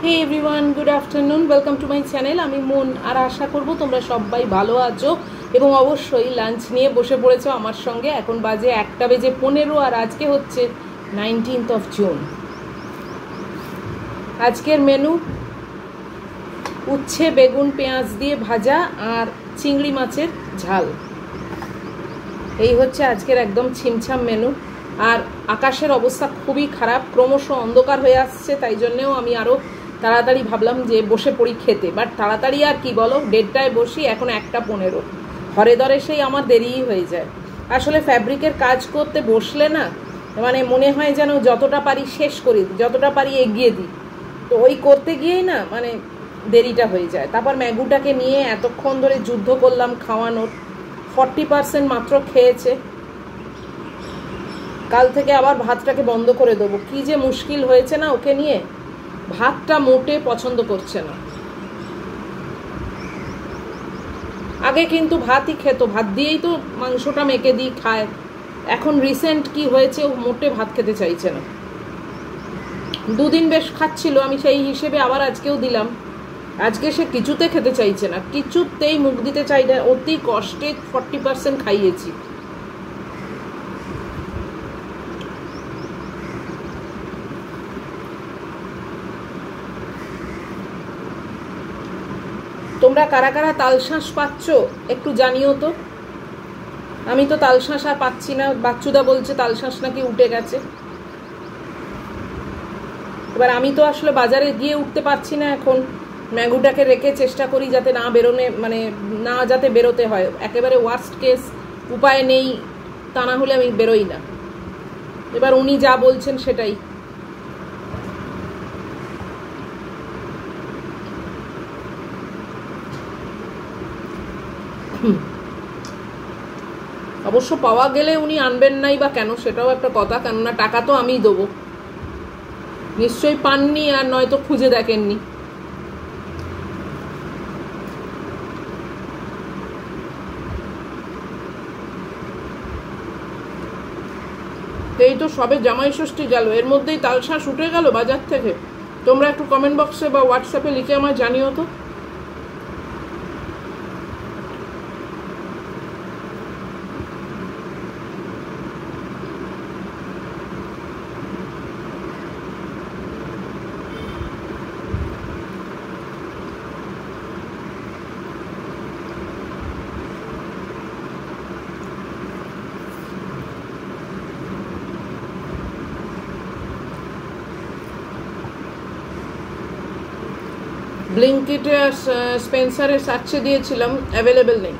Hey everyone, good afternoon, welcome to my channel. আমি মন, আর আশা করব তোমরা সবাই ভালো আছো এবং অবশ্যই লাঞ্চ নিয়ে বসে পড়েছো আমার সঙ্গে। এখন বাজে 1:15 আর আজকে হচ্ছে 19th জুন। আজকের মেনু উচ্ছে বেগুন পেঁয়াজ দিয়ে ভাজা আর চিংড়ি মাছের ঝাল। এই হচ্ছে আজকের একদম ছিমছাম মেনু। আর আকাশের অবস্থা খুবই খারাপ, ক্রমশ অন্ধকার হয়ে আসছে, তাই জন্যেও আমি আরও তাড়াতাড়ি ভাবলাম যে বসে পড়ি খেতে। বাট তাড়াতাড়ি আর কি বলো, 1:30টায় বসি, এখন 1:15। ঘরে দরে সেই আমার দেরিই হয়ে যায়। আসলে ফ্যাব্রিকের কাজ করতে বসলে না, মানে মনে হয় যেন যতটা পারি শেষ করি, যতটা পারি এগিয়ে দিই। তো ওই করতে গিয়েই না মানে দেরিটা হয়ে যায়। তারপর ম্যাগুটাকে নিয়ে এতক্ষণ ধরে যুদ্ধ করলাম খাওয়ানোর, 40% মাত্র খেয়েছে। কাল থেকে আবার ভাতটাকে বন্ধ করে দেবো। কি যে মুশকিল হয়েছে না ওকে নিয়ে, ভাতটা মোটে পছন্দ করছে না। আগে কিন্তু ভাতই খেত, ভাত দিয়েই তো মাংসটা মেখে দিই খায়। এখন রিসেন্ট কি হয়েছে, ও মোটে ভাত খেতে চাইছে না। দুদিন বেশ খাচ্ছিল, আমি সেই হিসেবে আবার আজকেও দিলাম। আজকে সে কিছুতে খেতে চাইছে না, কিছুতেই মুখ দিতে চাই না। অতি কষ্টে 40% খাইয়েছি। তোমরা কারা কারা তালশাঁস পাচ্ছ একটু জানিও তো। আমি তো তালশাঁস আর পাচ্ছি না। বাচ্চুদা বলছে তালশাঁস নাকি উঠে গেছে। এবার আমি তো আসলে বাজারে গিয়ে উঠতে পারছি না এখন। ম্যাগুটাকে রেখে চেষ্টা করি যাতে না বেরোনে, মানে না যাতে বেরোতে হয়। একেবারে ওয়ার্স্ট কেস উপায় নেই, তা না হলে আমি বেরোই না। এবার উনি যা বলছেন সেটাই। অবশ্য পাওয়া গেলে উনি আনবেন নাই বা কেন, সেটাও একটা কথা। কেননা টাকা তো আমিই দেবো। নিশ্চয়ই পাননি, আর নয়তো খুঁজে দেখেননি। এই তো সবে জামাই ষষ্ঠী গেল, এর মধ্যেই তালশাঁস উঠে গেল বাজার থেকে। তোমরা একটু কমেন্ট বক্সে বা হোয়াটসঅ্যাপে লিখে আমায় জানিও তো। ব্লিঙ্কিটে আর স্পেন্সারে সার্চে দিয়েছিলাম, অ্যাভেলেবেল নেই।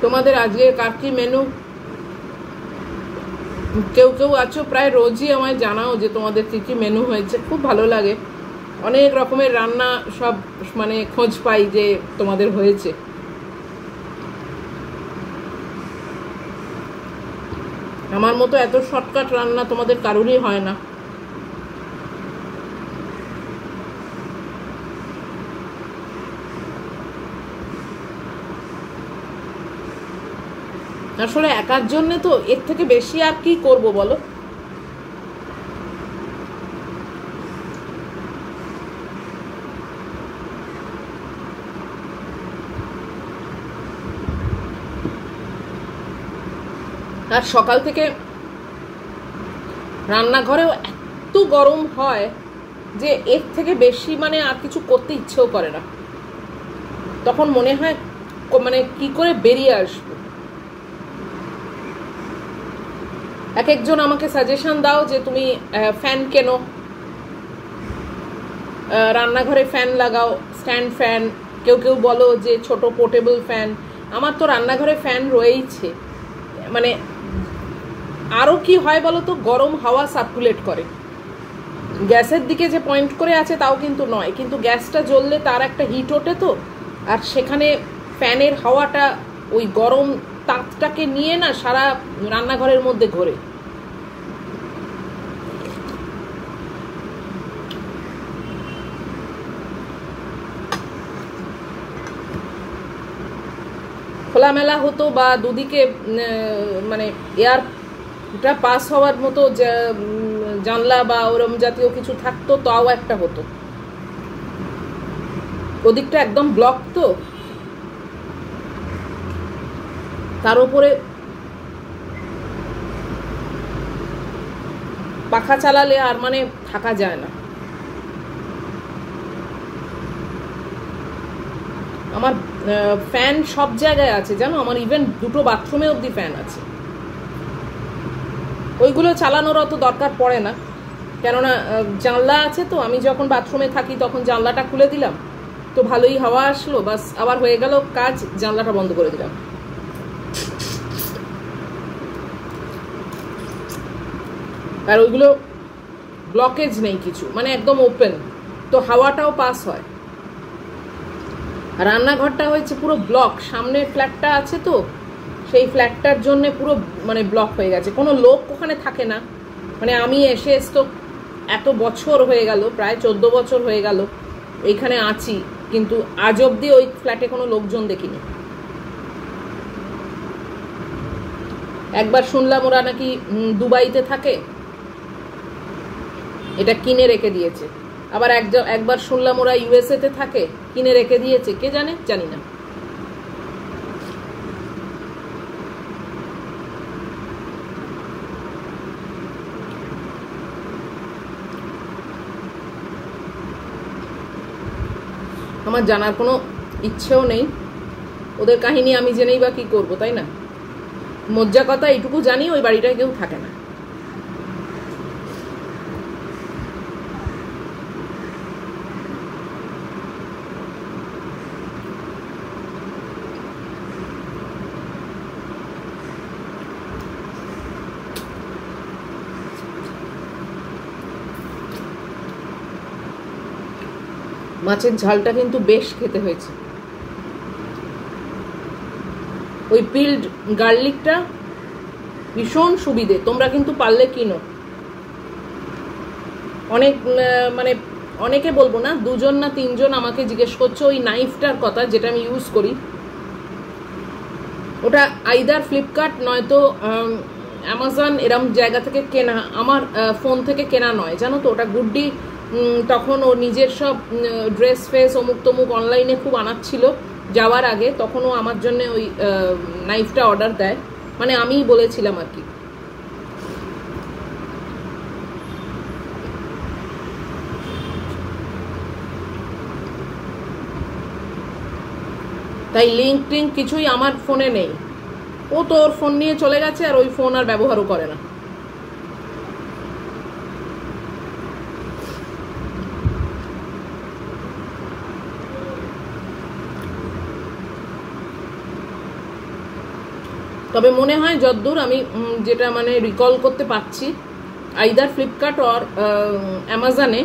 তোমাদের আজকে কার কি মেনু? কেউ কেউ আছো প্রায় রোজই আমায় জানাও যে তোমাদের কি কি মেনু হয়েছে। খুব ভালো লাগে, অনেক রকমের রান্না সব মানে খোঁজ পাই যে তোমাদের হয়েছে। আমার মতো এত শর্টকাট রান্না তোমাদের কারোরই হয় না। আসলে একার জন্যে তো এর থেকে বেশি আর কি করব বলো। আর সকাল থেকে রান্নাঘরেও এত গরম হয় যে এর থেকে বেশি মানে আর কিছু করতে ইচ্ছেও করে না। তখন মনে হয় মানে কি করে বেরিয়ে আসবো। এক একজন আমাকে সাজেশন দাও যে তুমি ফ্যান কেনো, রান্নাঘরে ফ্যান লাগাও, স্ট্যান্ড ফ্যান। কেউ কেউ বলো যে ছোট পোর্টেবল ফ্যান। আমার তো রান্নাঘরে ফ্যান রয়েইছে, মানে আরও কি হয় বলো তো, গরম হাওয়া সার্কুলেট করে। গ্যাসের দিকে যে পয়েন্ট করে আছে তাও কিন্তু নয়, কিন্তু গ্যাসটা জ্বললে তার একটা হিট ওঠে তো, আর সেখানে ফ্যানের হাওয়াটা ওই গরম তাপটাকে নিয়ে না সারা রান্নাঘরের মধ্যে ঘোরে। খোলামেলা হতো বা দুদিকে মানে এয়ারটা পাস হওয়ার মতো জানলা বা ওরম জাতীয় কিছু থাকতো, তাও একটা হতো। ওদিকটা একদম ব্লক তো, তার উপরে পাখা চালালে আর মানে থাকা যায় না। আমার ফ্যান সব জায়গায় আছে জানো, আমার ইভেন দুটো বাথরুমে অবধি ফ্যান আছে। ওইগুলো চালানোর অত দরকার পড়ে না, কেননা জানলা আছে তো। আমি যখন বাথরুমে থাকি তখন জানলাটা খুলে দিলাম, তো ভালোই হাওয়া আসলো, বাস আবার হয়ে গেল কাজ, জানলাটা বন্ধ করে দিলাম। আর ওইগুলো ব্লকেজ নেই কিছু, মানে একদম ওপেন, তো হাওয়াটাও পাস হয়। রান্নাঘরটা হয়েছে পুরো ব্লক, সামনে ফ্ল্যাটটা আছে তো, সেই ফ্ল্যাটটার জন্য পুরো মানে ব্লক হয়ে গেছে, কোনো লোক ওখানে থাকে না। মানে আমি এসে তো এত বছর হয়ে গেল, প্রায় 14 বছর হয়ে গেল এইখানে আছি, কিন্তু আজ অবধি ওই ফ্ল্যাটে কোনো লোকজন দেখিনি। একবার শুনলাম ওরা নাকি দুবাইতে থাকে, এটা কিনে রেখে দিয়েছে। আবার একবার শুনলাম ওরা ইউএসএ তে থাকে, কিনে রেখে দিয়েছে, কে জানে, জানি না। আমার জানার কোনো ইচ্ছেও নেই, ওদের কাহিনী আমি জেনেই বা কি করবো, তাই না? মজ্জা কথা এইটুকু জানি, ওই বাড়িটায় কেউ থাকে না। মাছের ঝালটা কিন্তু বেশ খেতে হয়েছে। ওই পিল্ড গার্লিকটা ভীষণ সুবিধে, তোমরা কিন্তু পারলে কিনো। অনেক মানে অনেকে বলবো না, 2জন না 3জন আমাকে জিজ্ঞেস করছো ওই নাইফটার কথা, যেটা আমি ইউজ করি। ওটা আইদার ফ্লিপকার্ট নয়তো অ্যামাজন এরম জায়গা থেকে কেনা, আমার ফোন থেকে কেনা নয়, জানো তো। ওটা গুড্ডি তখন ও নিজের সব ড্রেস ফেস অমুক তমুক অনলাইনে খুব আনাচ্ছিল যাওয়ার আগে, তখন ও আমার জন্য ওই নাইফটা অর্ডার দেয়, মানে আমিই বলেছিলাম আর কি। তাই লিঙ্ক টিঙ্ক কিছুই আমার ফোনে নেই, ও তো ওর ফোন নিয়ে চলে গেছে, আর ওই ফোন আর ব্যবহারও করে না। তবে মনে হয় যতদূর আমি যেটা মানে রিকল করতে পারছি, আইদার ফ্লিপকার্ট অর অ্যামাজনে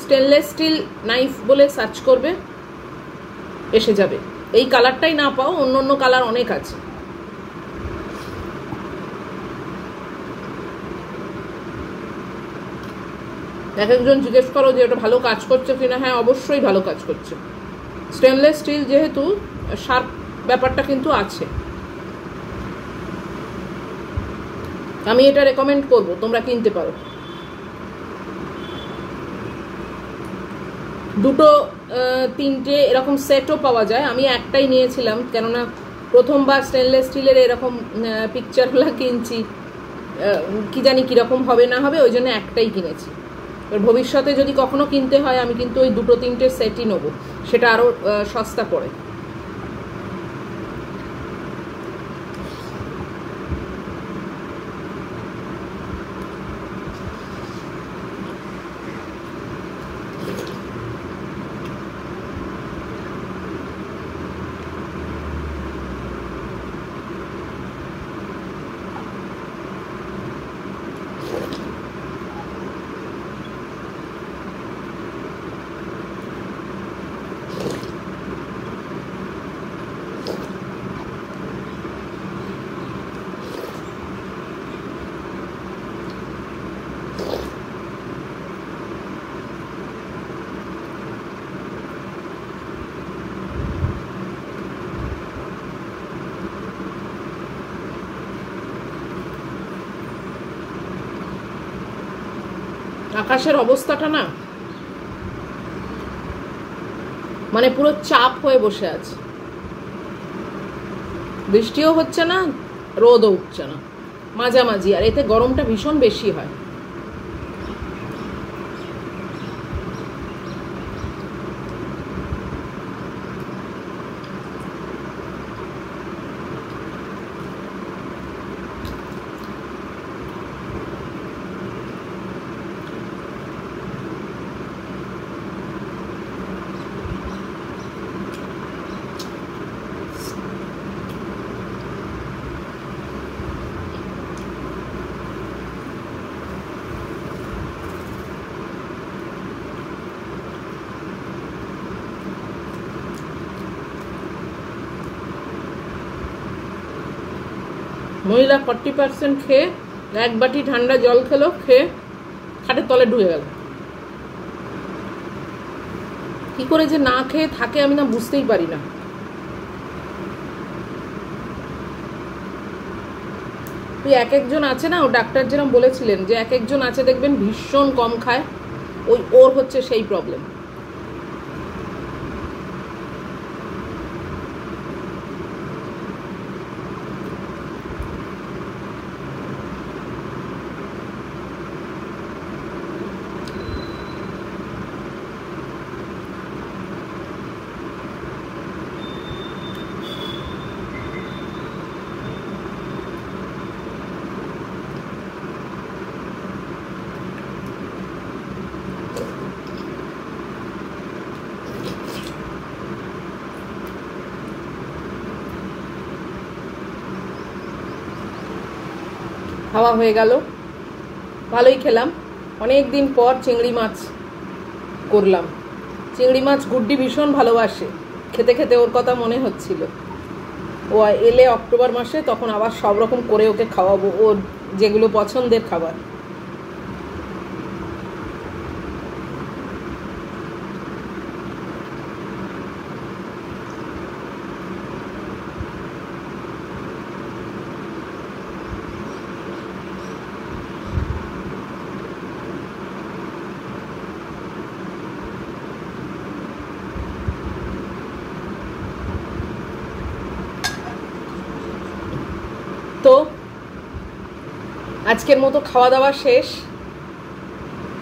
স্টেনলেস স্টিল নাইফ বলে সার্চ করবে, এসে যাবে। এই কালারটাই না পাও, অন্য অন্য কালার অনেক আছে। এক একজন জিজ্ঞেস করো যে ওটা ভালো কাজ করছে কিনা, হ্যাঁ অবশ্যই ভালো কাজ করছে। স্টেনলেস স্টিল যেহেতু, শার্প ব্যাপারটা কিন্তু আছে। আমি এটা রেকমেন্ড করব, তোমরা কিনতে পারো। 2 3টে এরকম সেটও পাওয়া যায়, আমি একটাই নিয়েছিলাম, কেননা প্রথমবার স্টেনলেস স্টিলের এরকম পিকচারগুলো কিনছি, কি জানি কীরকম হবে না হবে, ওই জন্য একটাই কিনেছি। এবার ভবিষ্যতে যদি কখনো কিনতে হয়, আমি কিন্তু ওই 2 3টে সেটই নেবো, সেটা আরও সস্তা পড়ে। আকাশের অবস্থাটা না মানে পুরো চাপ হয়ে বসে আছে, বৃষ্টিও হচ্ছে না রোদও উঠছে না, মাঝামাঝি, আর এতে গরমটা ভীষণ বেশি হয়। মহিলা 40% খেয়ে এক বাটি ঠান্ডা জল খেলো, খেয়ে খাটের তলে ঢুকে গেল। কি করে যে না খেয়ে থাকে আমি না বুঝতেই পারি না। তুই এক একজন আছে না, ও ডাক্তার যেরকম বলেছিলেন যে এক একজন আছে দেখবেন ভীষণ কম খায়, ওর হচ্ছে সেই প্রবলেম। খাওয়া হয়ে গেল, ভালোই খেলাম। অনেক দিন পর চিংড়ি মাছ করলাম। চিংড়ি মাছ গুড্ডি ভীষণ ভালোবাসে, খেতে খেতে ওর কথা মনে হচ্ছিল। ও এলে অক্টোবর মাসে তখন আবার সব রকম করে ওকে খাওয়াবো, ওর যেগুলো পছন্দের খাবার। তো আজকের মতো খাওয়া দাওয়া শেষ,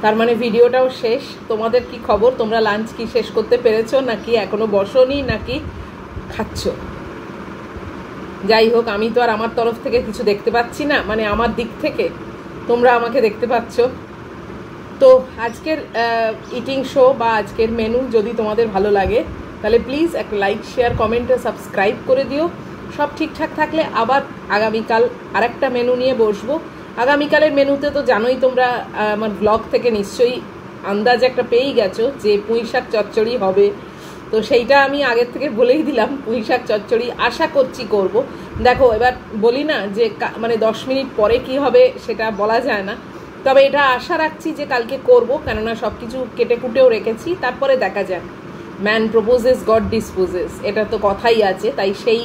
তার মানে ভিডিওটাও শেষ। তোমাদের কি খবর? তোমরা লাঞ্চ কি শেষ করতে পেরেছো, নাকি এখনো বসোনি, নাকি খাচ্ছ? যাই হোক, আমি তো আর আমার তরফ থেকে কিছু দেখতে পাচ্ছি না, মানে আমার দিক থেকে তোমরা আমাকে দেখতে পাচ্ছ। তো আজকের ইটিং শো বা আজকের মেনু যদি তোমাদের ভালো লাগে তাহলে প্লিজ একটা লাইক, শেয়ার, কমেন্ট ও সাবস্ক্রাইব করে দিও। সব ঠিকঠাক থাকলে আবার আগামীকাল আরেকটা মেনু নিয়ে বসবো। আগামীকালের মেনুতে তো জানোই তোমরা, আমার ব্লগ থেকে নিশ্চয়ই আন্দাজ একটা পেয়েই গেছো যে পুঁই শাক চচ্চড়ি হবে। তো সেইটা আমি আগের থেকে বলেই দিলাম, পুঁই শাক চচ্চড়ি আশা করছি করব। দেখো এবার বলি না যে মানে 10 মিনিট পরে কি হবে সেটা বলা যায় না, তবে এটা আশা রাখছি যে কালকে করব, কেননা সব কিছু কেটে কুটেও রেখেছি। তারপরে দেখা যাক, ম্যান প্রপোজেস গড ডিসপোজেস, এটা তো কথাই আছে। তাই সেই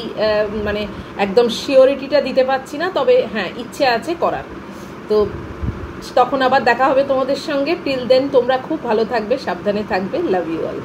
মানে একদম শিওরিটিটা দিতে পারছি না, তবে হ্যাঁ ইচ্ছে আছে করার। তো তখন আবার দেখা হবে তোমাদের সঙ্গে। টিল দেন তোমরা খুব ভালো থাকবে, সাবধানে থাকবে। Love you all.